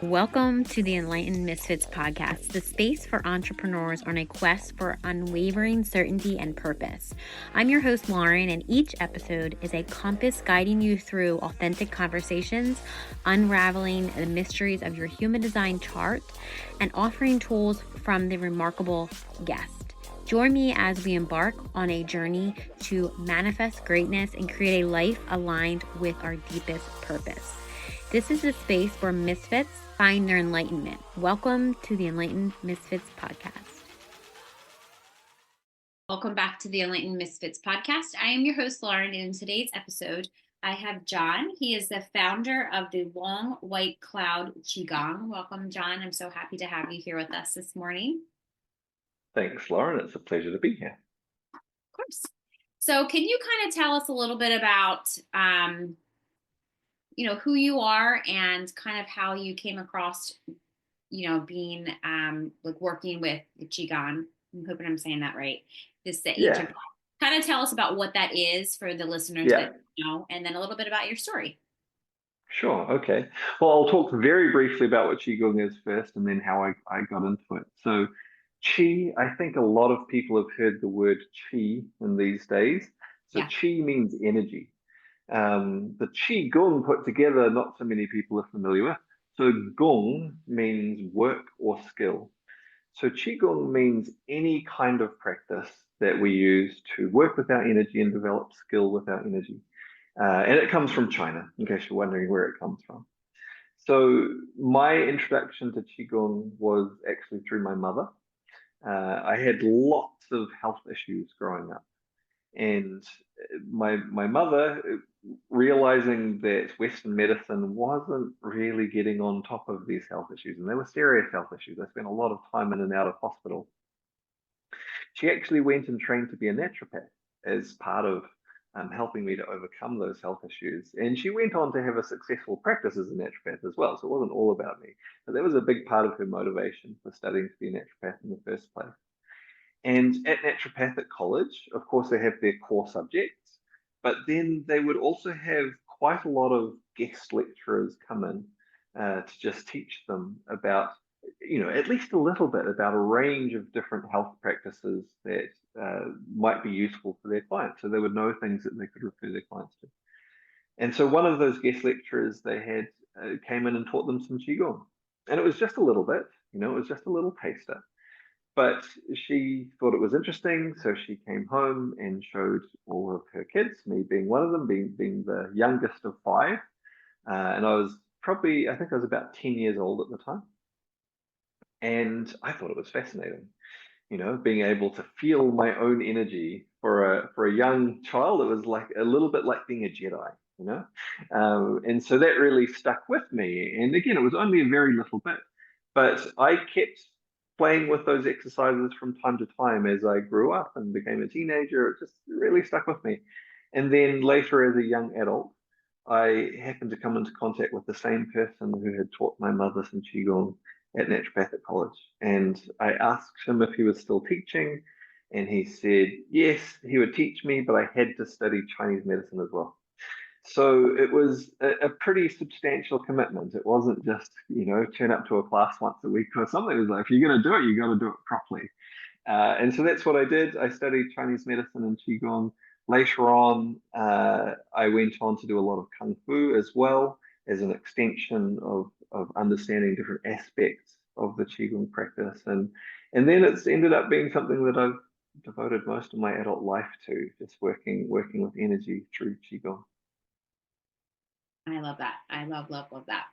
Welcome to the Enlightened Misfits podcast, the space for entrepreneurs on a quest for unwavering certainty and purpose. I'm your host, Lauren, and each episode is a compass guiding you through authentic conversations, unraveling the mysteries of your human design chart, and offering tools from the remarkable guest. Join me as we embark on a journey to manifest greatness and create a life aligned with our deepest purpose. This is the space where misfits find their enlightenment. Welcome to the Enlightened Misfits podcast. Welcome back to the Enlightened Misfits podcast. I am your host, Lauren, and in today's episode, I have John. He is the founder of the Long White Cloud Qigong. Welcome, John. I'm so happy to have you here with us this morning. Thanks, Lauren. It's a pleasure to be here. Of course. So can you kind of tell us a little bit about who you are and kind of how you came across, being working with the Qigong. I'm hoping I'm saying that right. Kind of tell us about what that is for the listeners that know, and then a little bit about your story. Sure. Okay. Well, I'll talk very briefly about what Qigong is first and then how I got into it. So Qi, I think a lot of people have heard the word Qi in these days. So Qi means energy. The Qigong put together, not so many people are familiar with. So Gong means work or skill. So Qigong means any kind of practice that we use to work with our energy and develop skill with our energy. And it comes from China, in case you're wondering where it comes from. So my introduction to Qigong was actually through my mother. I had lots of health issues growing up. And my mother, realizing that Western medicine wasn't really getting on top of these health issues, and they were serious health issues. I spent a lot of time in and out of hospital. She actually went and trained to be a naturopath as part of helping me to overcome those health issues. And she went on to have a successful practice as a naturopath as well. So it wasn't all about me, but that was a big part of her motivation for studying to be a naturopath in the first place. And at naturopathic college, of course, they have their core subjects, but then they would also have quite a lot of guest lecturers come in to just teach them about, at least a little bit about a range of different health practices that might be useful for their clients. So they would know things that they could refer their clients to. And so one of those guest lecturers they had came in and taught them some Qigong. And it was just a little bit, it was just a little taster. But she thought it was interesting, so she came home and showed all of her kids, me being one of them, being the youngest of five. And I was I think I was about 10 years old at the time. And I thought it was fascinating, being able to feel my own energy for a young child. It was like a little bit like being a Jedi, and so that really stuck with me. And again, it was only a very little bit, but I kept playing with those exercises from time to time as I grew up and became a teenager. It just really stuck with me. And then later, as a young adult, I happened to come into contact with the same person who had taught my mother some Qigong at naturopathic college. And I asked him if he was still teaching, and he said, yes, he would teach me, but I had to study Chinese medicine as well. So it was a pretty substantial commitment. It wasn't just, turn up to a class once a week or something. It was like, if you're going to do it, you got to do it properly. And so that's what I did. I studied Chinese medicine and Qigong. Later on, I went on to do a lot of Kung Fu as well as an extension of understanding different aspects of the Qigong practice. And then it's ended up being something that I've devoted most of my adult life to, just working with energy through Qigong. I love that. I love that.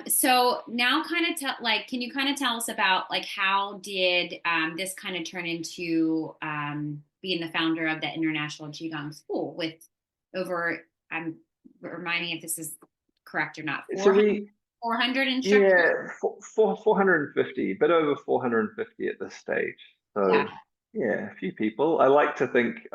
So now can you kind of tell us about how did this kind of turn into being the founder of the International Qigong School with over, remind me if this is correct or not, 400 instructors? Yeah, 450, a bit over 450 at this stage. So yeah, a few people. I like to think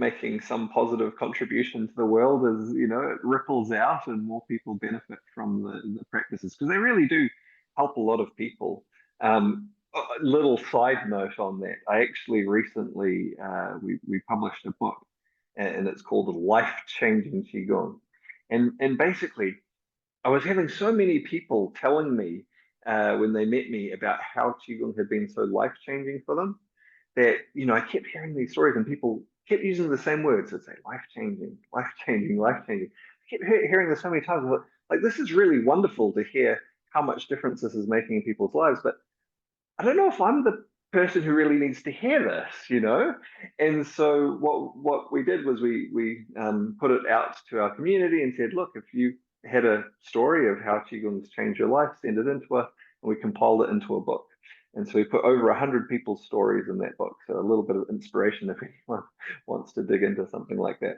making some positive contribution to the world as it ripples out and more people benefit from the practices, because they really do help a lot of people. A little side note on that, I actually recently we published a book, and it's called Life Changing Qigong, and basically I was having so many people telling me when they met me about how Qigong had been so life-changing for them that, I kept hearing these stories and people kept using the same words. It's like life-changing, life-changing, life-changing. I kept hearing this so many times. Like, this is really wonderful to hear how much difference this is making in people's lives, but I don't know if I'm the person who really needs to hear this. And so what we did was we put it out to our community and said, look, if you had a story of how Qigong's changed your life, send it into us, and we compiled it into a book. And so we put over 100 people's stories in that book. So a little bit of inspiration if anyone wants to dig into something like that.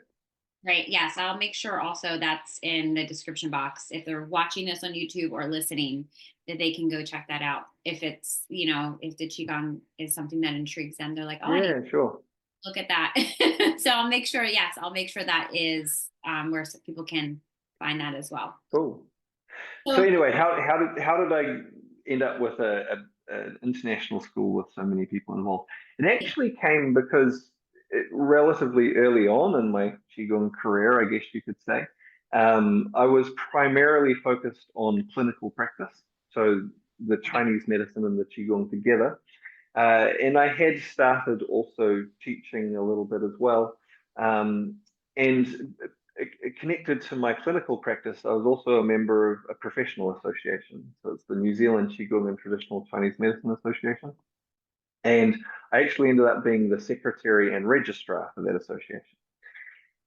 Right. Yes. I'll make sure also that's in the description box. If they're watching this on YouTube or listening, that they can go check that out. If it's, if the Qigong is something that intrigues them, they're like, oh, I need Yeah, to sure. look at that. So I'll make sure, yes, I'll make sure that is where people can find that as well. Cool. So So, anyway, how did I end up with an international school with so many people involved? It actually came because relatively early on in my Qigong career, I guess you could say, I was primarily focused on clinical practice, so the Chinese medicine and the Qigong together. And I had started also teaching a little bit as well. And connected to my clinical practice, I was also a member of a professional association. So it's the New Zealand Qigong and Traditional Chinese Medicine Association. And I actually ended up being the secretary and registrar for that association.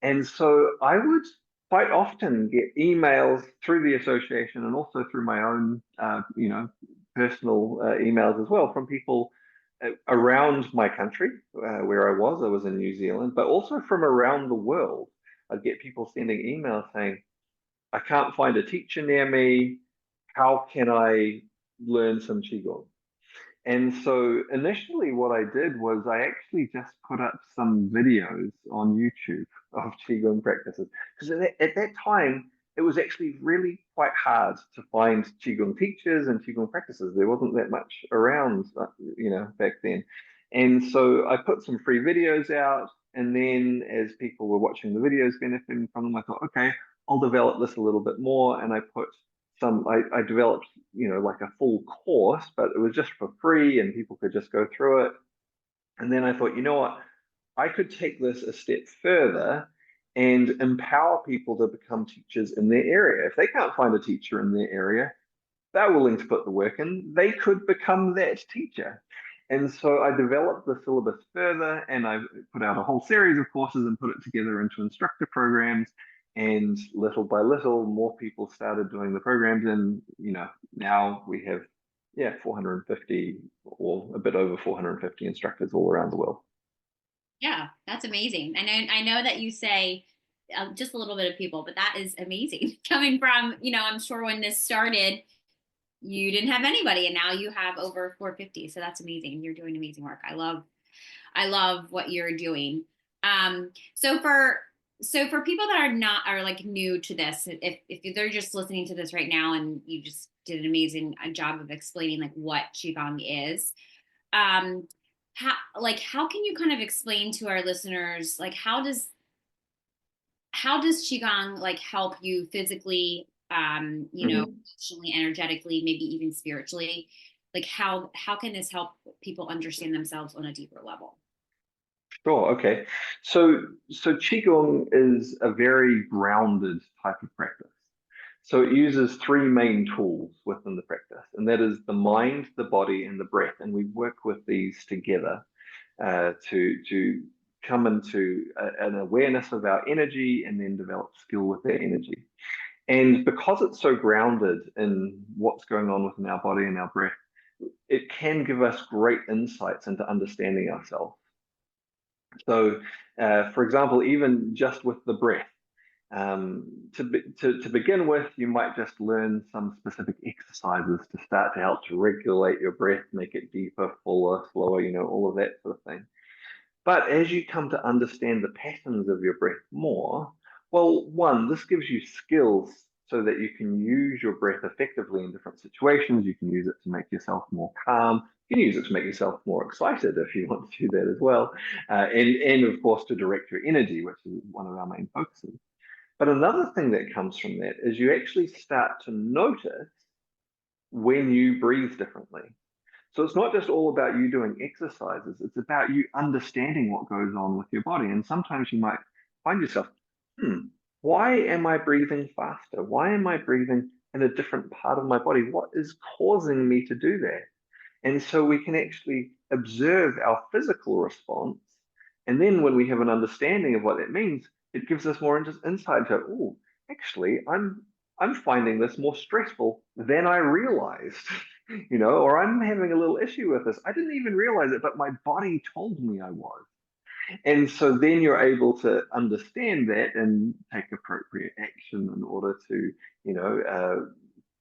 And so I would quite often get emails through the association and also through my own, personal emails as well from people around my country where I was. I was in New Zealand, but also from around the world. I'd get people sending emails saying, I can't find a teacher near me. How can I learn some Qigong? And so initially, what I did was I actually just put up some videos on YouTube of Qigong practices. Because at that time, it was actually really quite hard to find Qigong teachers and Qigong practices. There wasn't that much around, back then. And so I put some free videos out. And then as people were watching the videos, benefiting from them, I thought, okay, I'll develop this a little bit more. And I put I developed, like a full course, but it was just for free and people could just go through it. And then I thought, you know what? I could take this a step further and empower people to become teachers in their area. If they can't find a teacher in their area, they're willing to put the work in, they could become that teacher. And so I developed the syllabus further and I put out a whole series of courses and put it together into instructor programs. And little by little, more people started doing the programs. And, now we have, 450 or a bit over 450 instructors all around the world. yeah, that's amazing. And I know that you say just a little bit of people, but that is amazing. Coming from, I'm sure when this started, you didn't have anybody and now you have over 450. So that's amazing. You're doing amazing work. I love what you're doing. Um, so for people that are like new to this, if they're just listening to this right now and you just did an amazing job of explaining like what Qigong is, um, how can you kind of explain to our listeners like how does Qigong like help you physically, Mhm. emotionally, energetically, maybe even spiritually? Like how can this help people understand themselves on a deeper level? Sure. Okay. So Qigong is a very grounded type of practice. So it uses three main tools within the practice, and that is the mind, the body, and the breath. And we work with these together to come into an awareness of our energy and then develop skill with that energy. And because it's so grounded in what's going on within our body and our breath, it can give us great insights into understanding ourselves. So, for example, even just with the breath, to begin with, you might just learn some specific exercises to start to help to regulate your breath, make it deeper, fuller, slower, all of that sort of thing. But as you come to understand the patterns of your breath more, well, one, this gives you skills so that you can use your breath effectively in different situations. You can use it to make yourself more calm. You can use it to make yourself more excited if you want to do that as well. And of course, to direct your energy, which is one of our main focuses. But another thing that comes from that is you actually start to notice when you breathe differently. So it's not just all about you doing exercises, it's about you understanding what goes on with your body. And sometimes you might find yourself, why am I breathing faster? Why am I breathing in a different part of my body? What is causing me to do that? And so we can actually observe our physical response. And then when we have an understanding of what that means, it gives us more insight to, oh, actually, I'm finding this more stressful than I realized, or I'm having a little issue with this. I didn't even realize it, but my body told me I was. And so then you're able to understand that and take appropriate action in order to,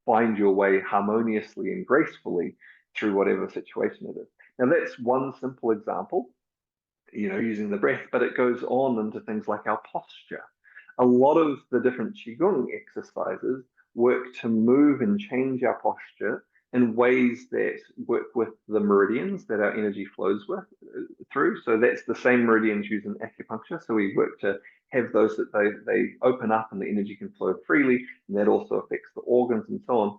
find your way harmoniously and gracefully through whatever situation it is. Now, that's one simple example, using the breath, but it goes on into things like our posture. A lot of the different Qigong exercises work to move and change our posture in ways that work with the meridians that our energy flows through. So that's the same meridians used in acupuncture. So we work to have those that they open up and the energy can flow freely, and that also affects the organs and so on.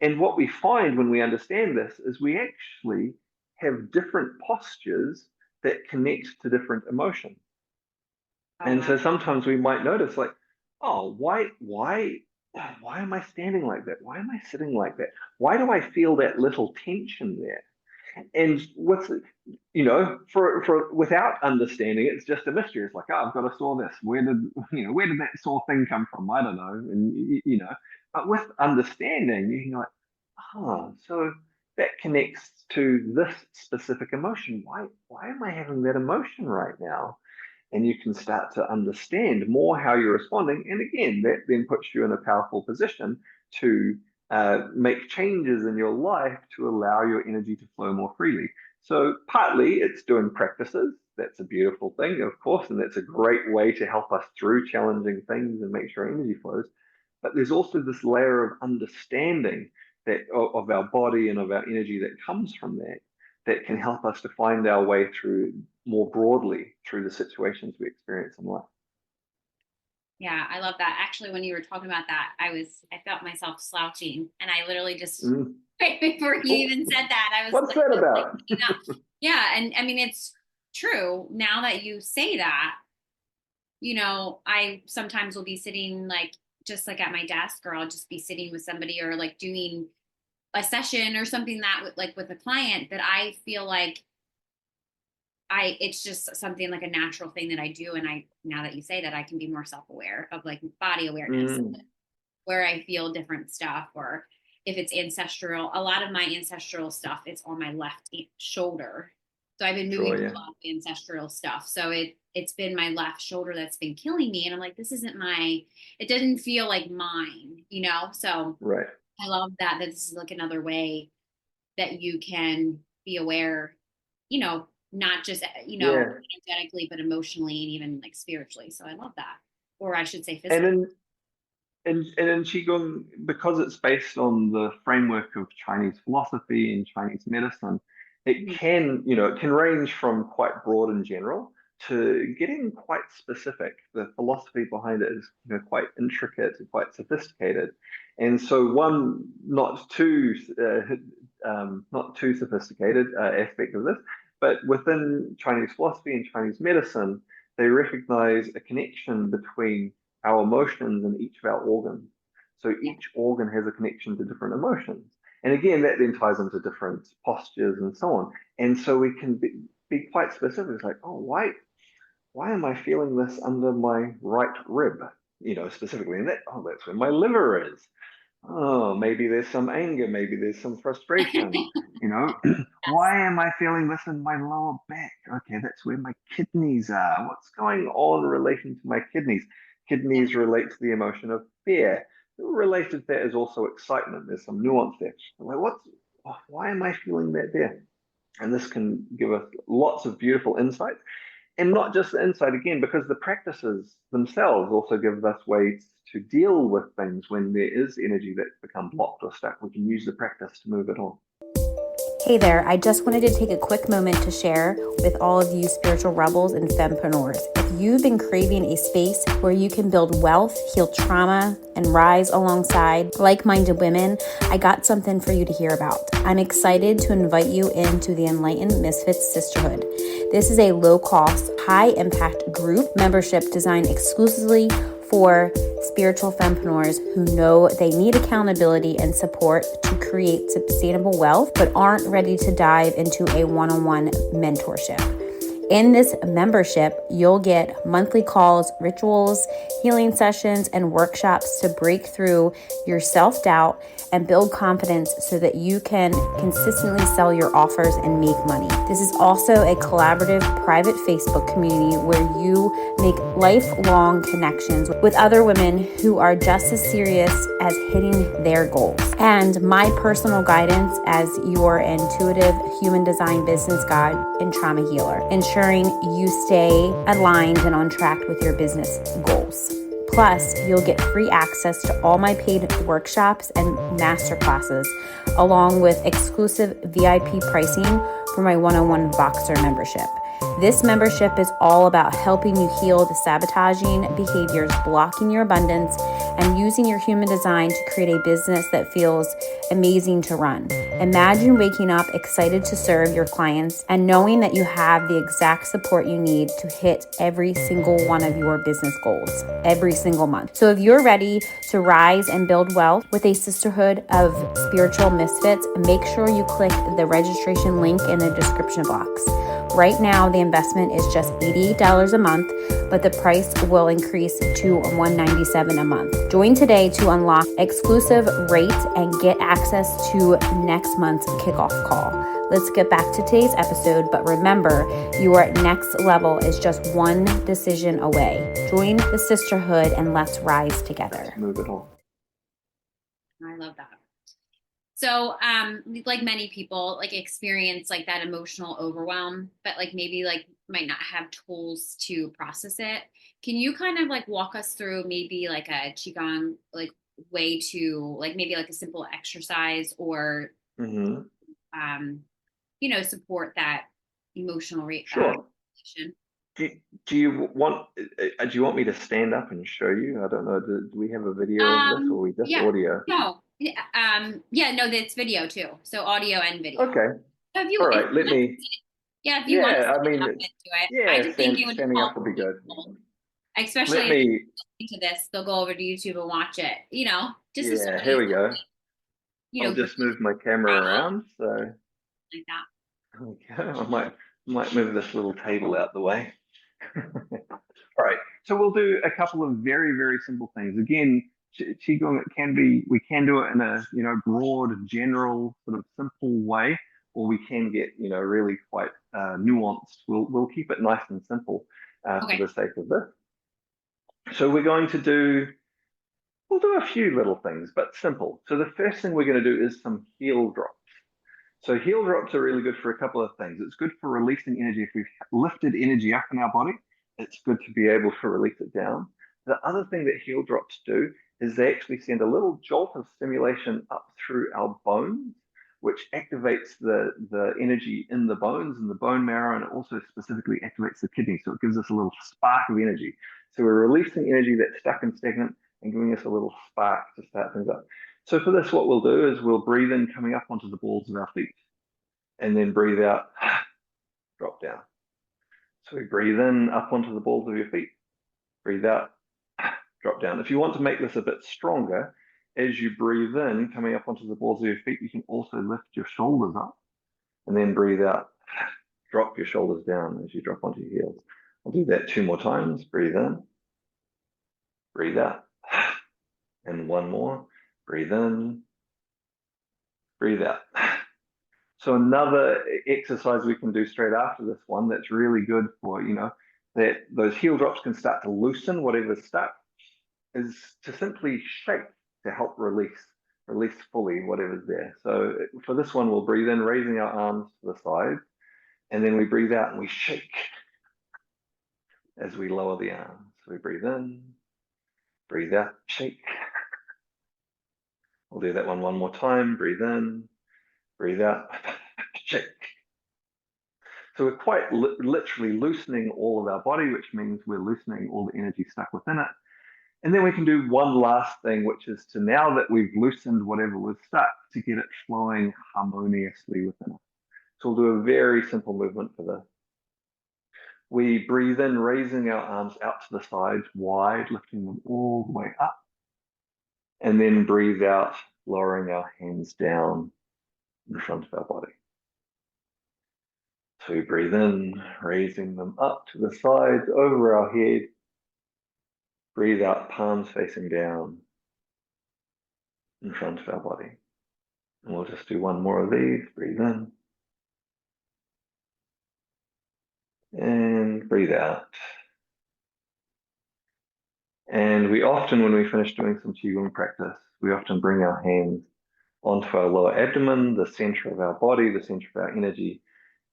And what we find when we understand this is we actually have different postures that connect to different emotions. And so sometimes we might notice like, oh, why am I standing like that? Why am I sitting like that? Why do I feel that little tension there? And for without understanding, it's just a mystery. It's like, oh, I've got a sore this. Where did that sore thing come from? I don't know. And but with understanding, you can go like, oh, so that connects to this specific emotion. Why am I having that emotion right now? And you can start to understand more how you're responding. And again, that then puts you in a powerful position to make changes in your life to allow your energy to flow more freely. So partly it's doing practices. That's a beautiful thing, of course, and that's a great way to help us through challenging things and make sure our energy flows. But there's also this layer of understanding that of our body and of our energy that comes from that can help us to find our way through more broadly through the situations we experience in life. Yeah, I love that. Actually, when you were talking about that, I felt myself slouching, and I literally just right before you even said that, I was what's that about? Yeah, and I mean it's true. Now that you say that, I sometimes will be sitting like just like at my desk, or I'll just be sitting with somebody, or like doing a session or something that like with a client that I feel like it's just something like a natural thing that I do. And now that you say that, I can be more self-aware of like body awareness, where I feel different stuff, or if it's ancestral, a lot of my ancestral stuff, it's on my left shoulder. So I've been moving a lot of ancestral stuff. So it's been my left shoulder that's been killing me. And I'm like, this isn't it doesn't feel like mine, So right. I love that this is like another way that you can be aware, not just, energetically, but emotionally and even like spiritually. So I love that. Or I should say physically. And in Qigong, because it's based on the framework of Chinese philosophy and Chinese medicine, it can range from quite broad and general to getting quite specific. The philosophy behind it is quite intricate and quite sophisticated. And so one not too sophisticated aspect of this, but within Chinese philosophy and Chinese medicine, they recognize a connection between our emotions in each of our organs. So each organ has a connection to different emotions. And again, that then ties into different postures and so on. And so we can be quite specific. It's like, oh, why am I feeling this under my right rib? Specifically. And that's where my liver is. Oh, maybe there's some anger, maybe there's some frustration, why am I feeling this in my lower back? Okay, that's where my kidneys are. What's going on in relation to my kidneys? Kidneys relate to the emotion of fear. Related to that is also excitement. There's some nuance there. I'm like, why am I feeling that there? And this can give us lots of beautiful insights. And not just the insight, again, because the practices themselves also give us ways to deal with things when there is energy that's become blocked or stuck. We can use the practice to move it on. Hey there, I just wanted to take a quick moment to share with all of you spiritual rebels and fempreneurs. If you've been craving a space where you can build wealth, heal trauma, and rise alongside like-minded women, I got something for you to hear about. I'm excited to invite you into the Enlightened Misfits Sisterhood. This is a low-cost, high-impact group membership designed exclusively for spiritual fempreneurs who know they need accountability and support to create sustainable wealth, but aren't ready to dive into a one-on-one mentorship. In this membership, you'll get monthly calls, rituals, healing sessions, and workshops to break through your self-doubt and build confidence so that you can consistently sell your offers and make money. This is also a collaborative private Facebook community where you make lifelong connections with other women who are just as serious as hitting their goals. And my personal guidance as your intuitive human design business guide and trauma healer, ensuring you stay aligned and on track with your business goals. Plus, you'll get free access to all my paid workshops and masterclasses, along with exclusive VIP pricing for my one-on-one Voxer membership. This membership is all about helping you heal the sabotaging behaviors blocking your abundance and using your human design to create a business that feels amazing to run. Imagine waking up excited to serve your clients and knowing that you have the exact support you need to hit every single one of your business goals every single month. So if you're ready to rise and build wealth with a sisterhood of spiritual misfits, make sure you click the registration link in the description box. Right now, the investment is just $88 a month, but the price will increase to $197 a month. Join today to unlock exclusive rates and get access to next month's kickoff call. Let's get back to today's episode, but remember, your next level is just one decision away. Join the sisterhood and let's rise together. Let's move it on. I love that. So, like many people, like experience like that emotional overwhelm, but like maybe like might not have tools to process it. Can you kind of like walk us through maybe like a Qigong like way to like maybe like a simple exercise or support that emotional Sure. reaction? Do you want me to stand up and show you? I don't know. Do we have a video of this or we just Yeah, audio? no, no, that's video too. So audio and video. Okay. So if you, All right. Let me. if you want to Yeah. I stand mean, up into it, I yeah. just think it would Standing help up would be good. people, Let especially if me. they're listening to this, they'll go over to YouTube and watch it. Just to start Yeah. Here we go. I'll breathing just move my camera around. So like that. there we go. I might move this little table out the way. All right. So we'll do a couple of very, very simple things. Again, Qigong, we can do it in a, broad, general, sort of simple way, or we can get, really quite nuanced. We'll keep it nice and simple for the sake of this. So we'll do a few little things, but simple. So the first thing we're going to do is some heel drops. So heel drops are really good for a couple of things. It's good for releasing energy. If we've lifted energy up in our body, it's good to be able to release it down. The other thing that heel drops do is they actually send a little jolt of stimulation up through our bones, which activates the energy in the bones and the bone marrow, and it also specifically activates the kidney. So it gives us a little spark of energy. So we're releasing energy that's stuck and stagnant and giving us a little spark to start things up. So for this, what we'll do is we'll breathe in coming up onto the balls of our feet and then breathe out, drop down. So we breathe in up onto the balls of your feet, breathe out, drop down. If you want to make this a bit stronger, as you breathe in coming up onto the balls of your feet, you can also lift your shoulders up and then breathe out, drop your shoulders down as you drop onto your heels. I'll do that 2 more times. Breathe in, breathe out, and 1 more. Breathe in, breathe out. So another exercise we can do straight after this one that's really good for, that those heel drops can start to loosen whatever's stuck is to simply shake to help release fully whatever's there. So for this one, we'll breathe in, raising our arms to the side, and then we breathe out and we shake as we lower the arms. So we breathe in, breathe out, shake. We'll do that one more time. Breathe in, breathe out, shake. So we're quite literally loosening all of our body, which means we're loosening all the energy stuck within it. And then we can do one last thing, which is to, now that we've loosened whatever was stuck, to get it flowing harmoniously within us. So we'll do a very simple movement for this. We breathe in, raising our arms out to the sides wide, lifting them all the way up. And then breathe out, lowering our hands down in front of our body. So we breathe in, raising them up to the sides, over our head. Breathe out, palms facing down in front of our body. And we'll just do one more of these. Breathe in. And breathe out. And we often, when we finish doing some Qigong practice, we often bring our hands onto our lower abdomen, the center of our body, the center of our energy,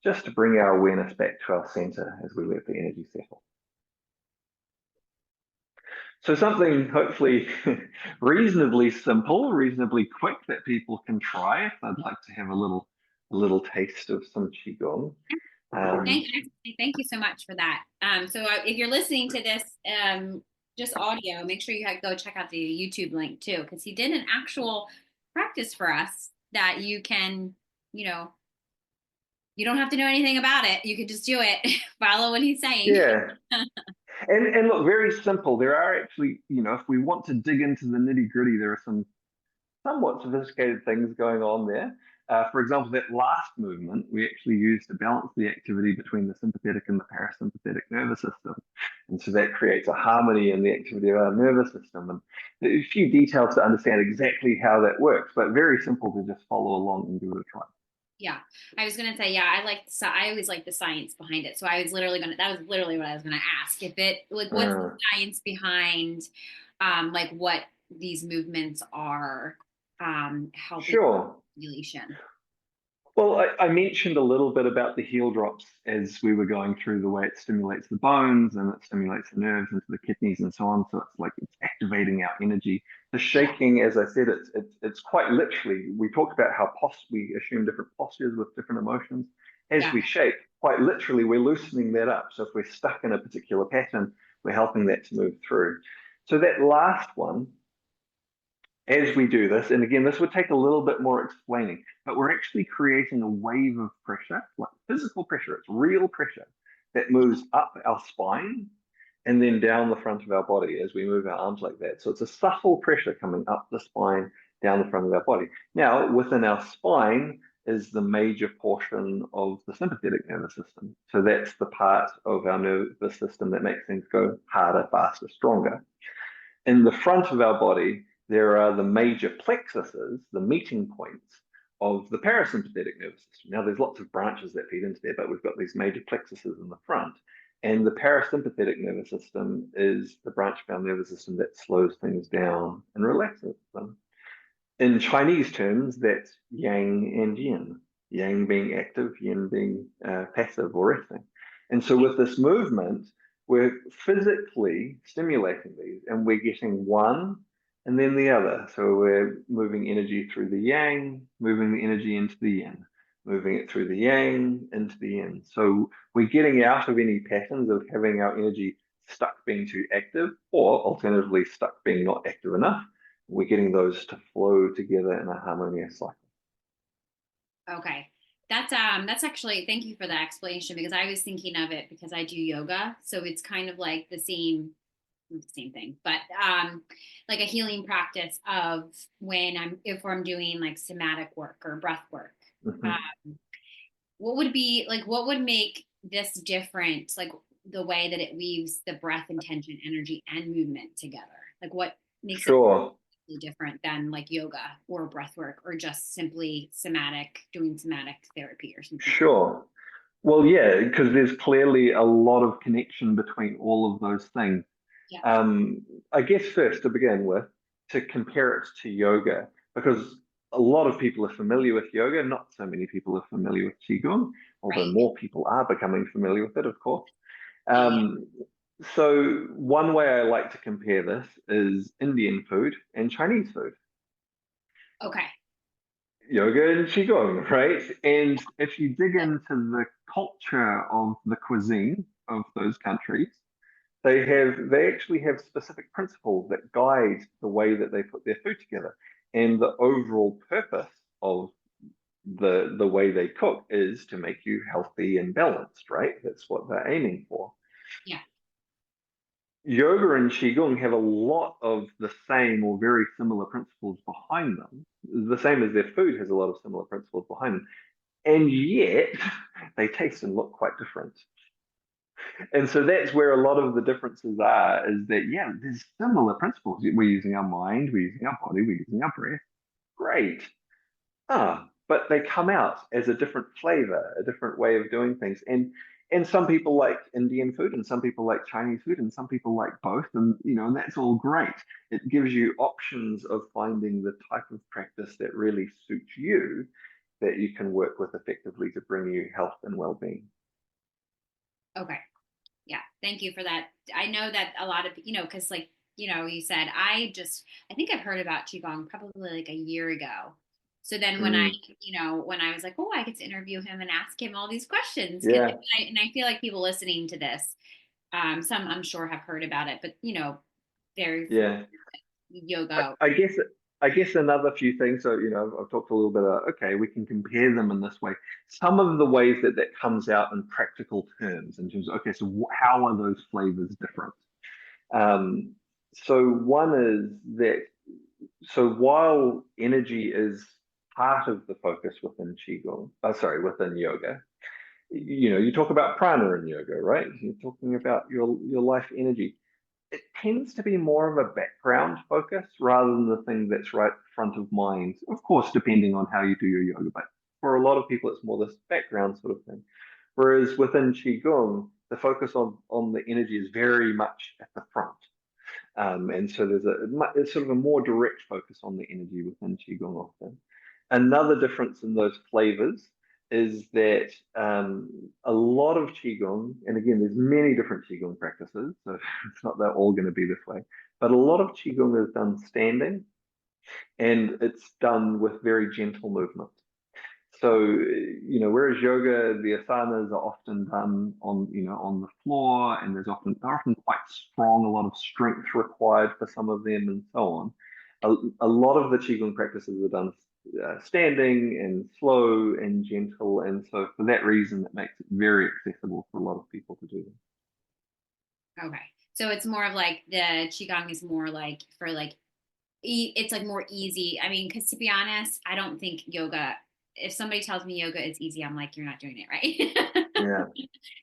just to bring our awareness back to our center as we let the energy settle. So something hopefully reasonably simple, reasonably quick that people can try if they'd like to have a little taste of some Qigong. Thank you so much for that. So if you're listening to this just audio, make sure you go check out the YouTube link too, because he did an actual practice for us that you can, you don't have to know anything about it. You can just do it, follow what he's saying. Yeah. And look, very simple. There are actually, if we want to dig into the nitty gritty, there are some somewhat sophisticated things going on there. For example, that last movement, we actually used to balance the activity between the sympathetic and the parasympathetic nervous system. And so that creates a harmony in the activity of our nervous system. And there's a few details to understand exactly how that works, but very simple to just follow along and give it a try. Yeah, I was gonna say, I always like the science behind it. So that was literally what I was gonna ask. If it, like, what's the science behind, like, what these movements are, helping Sure. regulation? Well, I mentioned a little bit about the heel drops as we were going through, the way it stimulates the bones and it stimulates the nerves into the kidneys and so on. So it's like it's activating our energy. The shaking, as I said, it's quite literally. We talked about how we assume different postures with different emotions. As we shake, quite literally, we're loosening that up. So if we're stuck in a particular pattern, we're helping that to move through. So that last one, as we do this, and again, this would take a little bit more explaining, but we're actually creating a wave of pressure, like physical pressure. It's real pressure that moves up our spine and then down the front of our body as we move our arms like that. So it's a subtle pressure coming up the spine, down the front of our body. Now, within our spine is the major portion of the sympathetic nervous system. So that's the part of our nervous system that makes things go harder, faster, stronger. In the front of our body, there are the major plexuses, the meeting points of the parasympathetic nervous system. Now, there's lots of branches that feed into there, but we've got these major plexuses in the front. And the parasympathetic nervous system is the branch of our nervous system that slows things down and relaxes them. In Chinese terms, that's yang and yin. Yang being active, yin being passive or resting. And so with this movement, we're physically stimulating these and we're getting one and then the other. So we're moving energy through the yang, moving the energy into the yin, moving it through the yang into the yin. So we're getting out of any patterns of having our energy stuck being too active, or alternatively stuck being not active enough. We're getting those to flow together in a harmonious cycle. Okay. That's actually, thank you for that explanation, because I was thinking of it because I do yoga. So it's kind of like the same thing, but like a healing practice of if I'm doing like somatic work or breath work. What would make this different, like the way that it weaves the breath, intention, energy, and movement together? Like what makes it different than like yoga or breath work, or just simply doing somatic therapy or something? Sure. Well, yeah, because there's clearly a lot of connection between all of those things. Yeah. I guess first to begin with, to compare it to yoga, because a lot of people are familiar with yoga, not so many people are familiar with Qigong, although more people are becoming familiar with it, of course. So one way I like to compare this is Indian food and Chinese food. Okay. yoga and Qigong, right? And if you dig into the culture of the cuisine of those countries, they actually have specific principles that guide the way that they put their food together. And the overall purpose of the way they cook is to make you healthy and balanced, right? That's what they're aiming for. Yeah. Yoga and Qigong have a lot of the same or very similar principles behind them, the same as their food has a lot of similar principles behind them, and yet they taste and look quite different. And so that's where a lot of the differences are, is that, yeah, there's similar principles. We're using our mind, we're using our body, we're using our breath. Great. But they come out as a different flavor, a different way of doing things. And some people like Indian food, and some people like Chinese food, and some people like both. And and that's all great. It gives you options of finding the type of practice that really suits you, that you can work with effectively to bring you health and well-being. Okay. Yeah. Thank you for that. I know that a lot of, because like, you said, I think I've heard about Qigong probably like a year ago. So then Mm, when I was like, oh, I get to interview him and ask him all these questions. yeah, And I feel like people listening to this, some I'm sure have heard about it, but there's yeah. I, yoga. I guess I guess another few things. So I've talked a little bit about, okay, we can compare them in this way. Some of the ways that that comes out in practical terms, in terms of, okay, so how are those flavors different? Um, so one is that, so while energy is part of the focus within Qigong, within yoga, you talk about prana in yoga, right? You're talking about your life energy. It tends to be more of a background focus rather than the thing that's right front of mind. Of course, depending on how you do your yoga, but for a lot of people, it's more this background sort of thing. Whereas within Qigong, the focus on the energy is very much at the front. And so it's sort of a more direct focus on the energy within Qigong often. Another difference in those flavors is that a lot of Qigong, and again, there's many different Qigong practices, so it's not they're all going to be this way, but a lot of Qigong is done standing, and it's done with very gentle movement. So, whereas yoga, the asanas are often done on the floor, and they're often quite strong, a lot of strength required for some of them, and so on. A lot of the qigong practices are done standing and slow and gentle, and so for that reason, it makes it very accessible for a lot of people to do them. Okay. So it's more of like the Qigong is more like for like it's like more easy. I mean, because to be honest, I don't think yoga. If somebody tells me yoga is easy, I'm like, you're not doing it right. Yeah,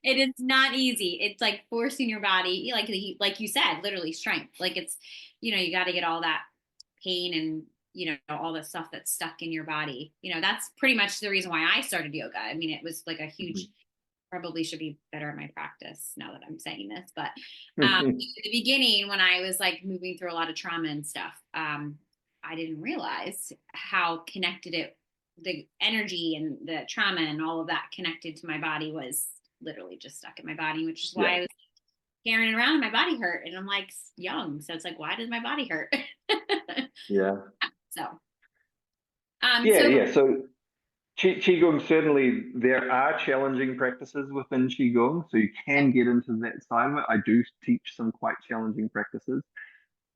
It is not easy. It's like forcing your body, like you said, literally strength. Like it's, you got to get all that pain and all the stuff that's stuck in your body. That's pretty much the reason why I started yoga. I mean, it was like a huge. Probably should be better at my practice now that I'm saying this, but at the beginning when I was like moving through a lot of trauma and stuff, I didn't realize how connected the energy and the trauma and all of that connected to my body was literally just stuck in my body, which is why yeah, I was carrying it around and my body hurt. And I'm like young. So it's like, why does my body hurt? yeah, so, yeah, so yeah. So Qigong, certainly there are challenging practices within Qigong, so you can get into that side of it. I do teach some quite challenging practices,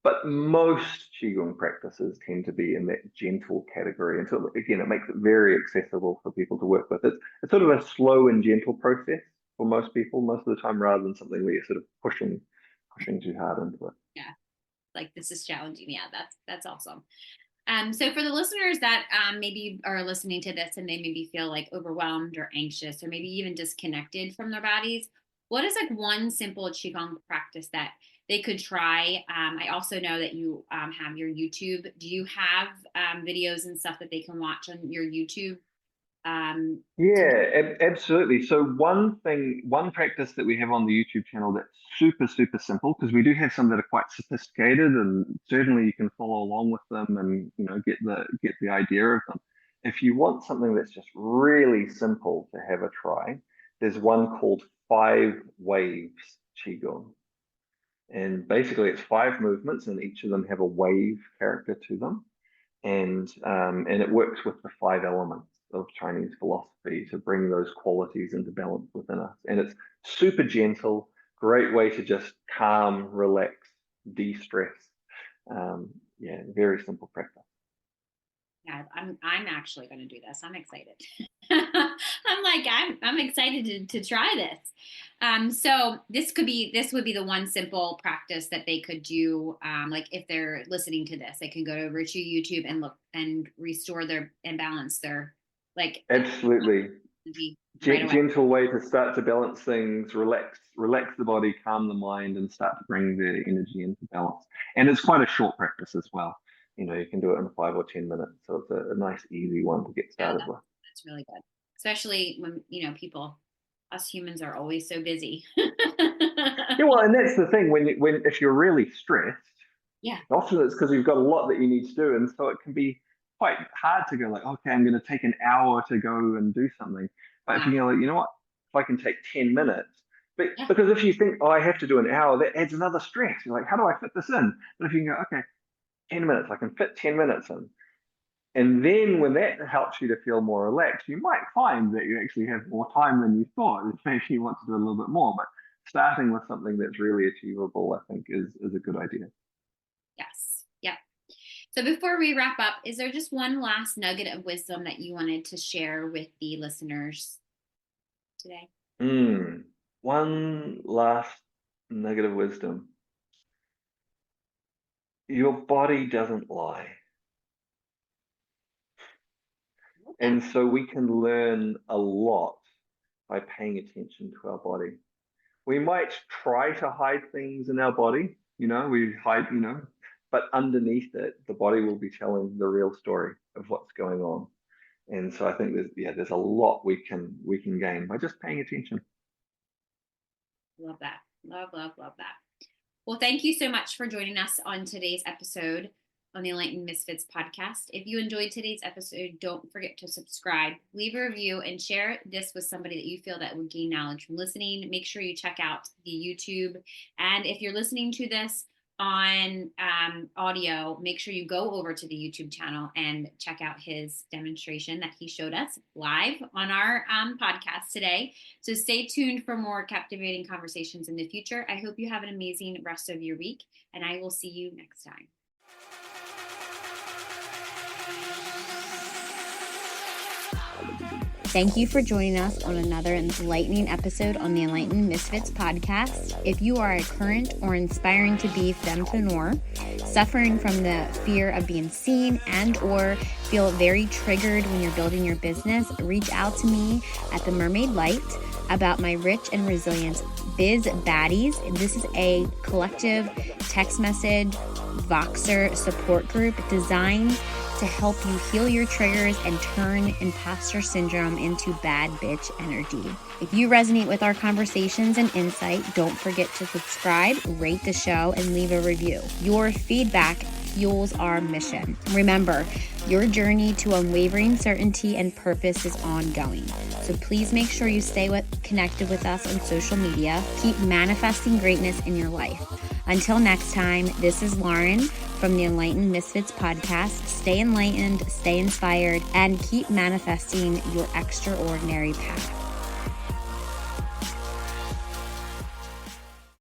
but most Qigong practices tend to be in that gentle category. And so again, it makes it very accessible for people to work with. It's sort of a slow and gentle process for most people, most of the time, rather than something where you're sort of pushing too hard into it. yeah, like this is challenging. Yeah, that's awesome. So for the listeners that maybe are listening to this and they maybe feel like overwhelmed or anxious or maybe even disconnected from their bodies, what is like one simple qigong practice that they could try? I also know that you have your YouTube. Do you have videos and stuff that they can watch on your YouTube? To Yeah, absolutely. So one practice that we have on the YouTube channel that's super, super simple, because we do have some that are quite sophisticated, and certainly you can follow along with them and get the idea of them. If you want something that's just really simple to have a try, there's one called Five Waves Qigong. And basically it's five movements and each of them have a wave character to them. and it works with the 5 elements of Chinese philosophy to bring those qualities into balance within us. And it's super gentle, great way to just calm, relax, de-stress. Yeah, very simple practice. Yeah, I'm actually going to do this. I'm excited. I'm excited to try this. So this would be the one simple practice that they could do. Like if they're listening to this, they can go over to YouTube and look and restore their and balance their Absolutely. Right gentle way to start to balance things, relax the body, calm the mind, and start to bring the energy into balance. And it's quite a short practice as well. You can do it in 5 or 10 minutes. So it's a nice, easy one to get started with. That's really good. Especially when, us humans are always so busy. Yeah, well, and that's the thing, if you're really stressed, often it's because you've got a lot that you need to do. And so it can be quite hard to go like, okay, I'm going to take an hour to go and do something. But if you're like, you know what, if I can take 10 minutes, because if you think, oh, I have to do an hour, that adds another stress. You're like, how do I fit this in? But if you can go, okay, 10 minutes, I can fit 10 minutes in. And then when that helps you to feel more relaxed, you might find that you actually have more time than you thought. Maybe you want to do a little bit more, but starting with something that's really achievable, I think is a good idea. Yes. Yep. So before we wrap up, is there just one last nugget of wisdom that you wanted to share with the listeners today? One last nugget of wisdom. Your body doesn't lie. And so we can learn a lot by paying attention to our body. We might try to hide things in our body, we hide, but underneath it, the body will be telling the real story of what's going on. And so I think there's a lot we can gain by just paying attention. Love that. Love that. Well, thank you so much for joining us on today's episode on the Enlightened Misfits podcast. If you enjoyed today's episode, don't forget to subscribe, leave a review, and share this with somebody that you feel that would gain knowledge from listening. Make sure you check out the YouTube. And if you're listening to this on audio, make sure you go over to the YouTube channel and check out his demonstration that he showed us live on our podcast today. So stay tuned for more captivating conversations in the future. I hope you have an amazing rest of your week, and I will see you next time. Thank you for joining us on another enlightening episode on the Enlightened Misfits podcast. If you are a current or inspiring to be fempreneur, suffering from the fear of being seen and or feel very triggered when you're building your business, reach out to me at the Mermaid Light about my Rich and Resilient Biz Baddies. This is a collective text message Voxer support group designed to help you heal your triggers and turn imposter syndrome into bad bitch energy. If you resonate with our conversations and insight, don't forget to subscribe, rate the show, and leave a review. Your feedback fuels our mission. Remember, your journey to unwavering certainty and purpose is ongoing. So please make sure you stay connected with us on social media. Keep manifesting greatness in your life. Until next time, this is Lauren from the Enlightened Misfits podcast. Stay enlightened, stay inspired, and keep manifesting your extraordinary path.